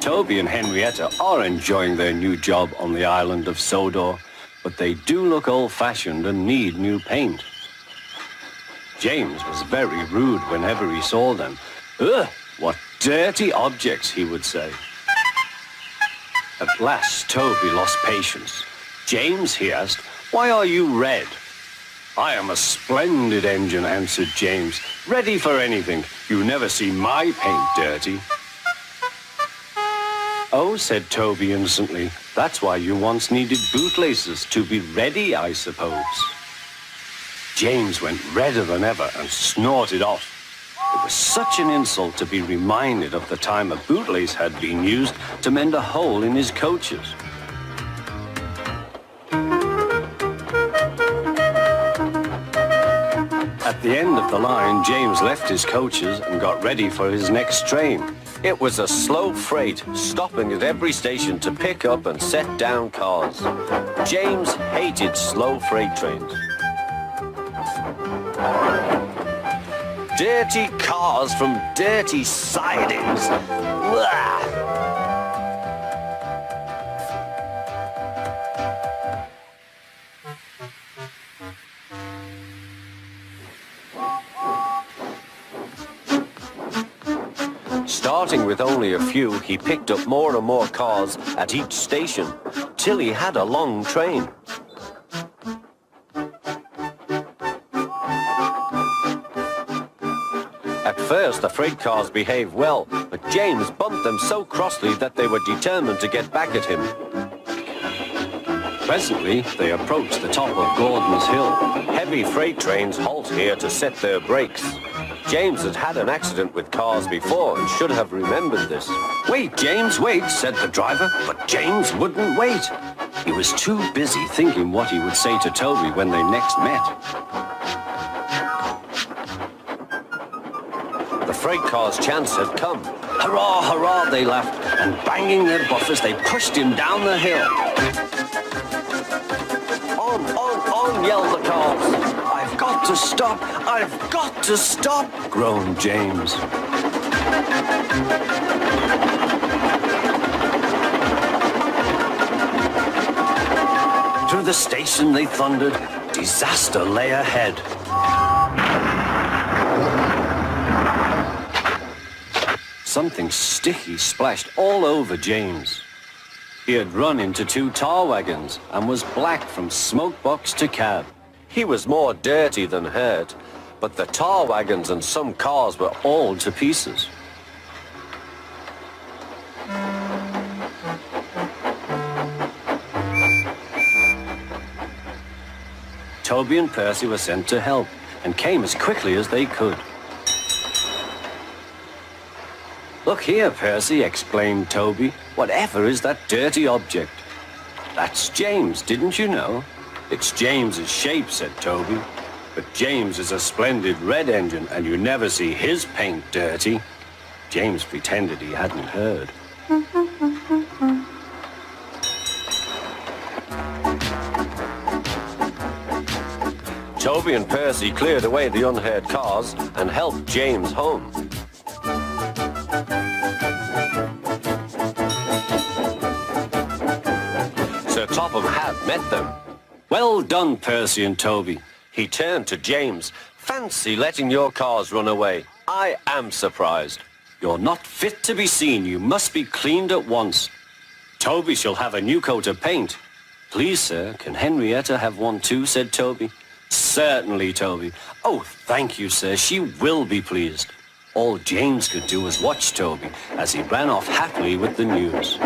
Toby and Henrietta are enjoying their new job on the island of Sodor, but they do look old-fashioned and need new paint. James was very rude whenever he saw them. Ugh, what dirty objects, he would say. At last, Toby lost patience. James, he asked, why are you red? I am a splendid engine, answered James. Ready for anything. You never see my paint dirty. Oh, said Toby innocently, that's why you once needed bootlaces, to be ready, I suppose. James went redder than ever and snorted off. It was such an insult to be reminded of the time a bootlace had been used to mend a hole in his coaches. At the end of the line, James left his coaches and got ready for his next train. It was a slow freight, stopping at every station to pick up and set down cars. James hated slow freight trains. Dirty cars from dirty sidings. Blah! Starting with only a few, he picked up more and more cars at each station, till he had a long train. At first, the freight cars behaved well, but James bumped them so crossly that they were determined to get back at him. Presently, they approached the top of Gordon's Hill. Heavy freight trains halt here to set their brakes. James had had an accident with cars before and should have remembered this. Wait, James, wait, said the driver, but James wouldn't wait. He was too busy thinking what he would say to Toby when they next met. The freight car's chance had come. Hurrah, hurrah, they laughed, and banging their buffers, they pushed him down the hill. On, yelled the cars. I've got to stop, I've got to stop, groaned James. Through the station they thundered. Disaster lay ahead. Something sticky splashed all over James. He had run into 2 tar wagons and was black from smoke box to cab. He was more dirty than hurt, but the tar wagons and some cars were all to pieces. Toby and Percy were sent to help and came as quickly as they could. Look here, Percy, exclaimed Toby. Whatever is that dirty object? That's James, didn't you know? It's James's shape, said Toby. But James is a splendid red engine, and you never see his paint dirty. James pretended he hadn't heard. Toby and Percy cleared away the unheard cars and helped James home. Sir Topham had met them. Well done, Percy and Toby. He turned to James. Fancy letting your cars run away. I am surprised. You're not fit to be seen. You must be cleaned at once. Toby shall have a new coat of paint. Please, sir, can Henrietta have one too, said Toby. Certainly, Toby. Oh, thank you, sir. She will be pleased. All James could do was watch Toby as he ran off happily with the news.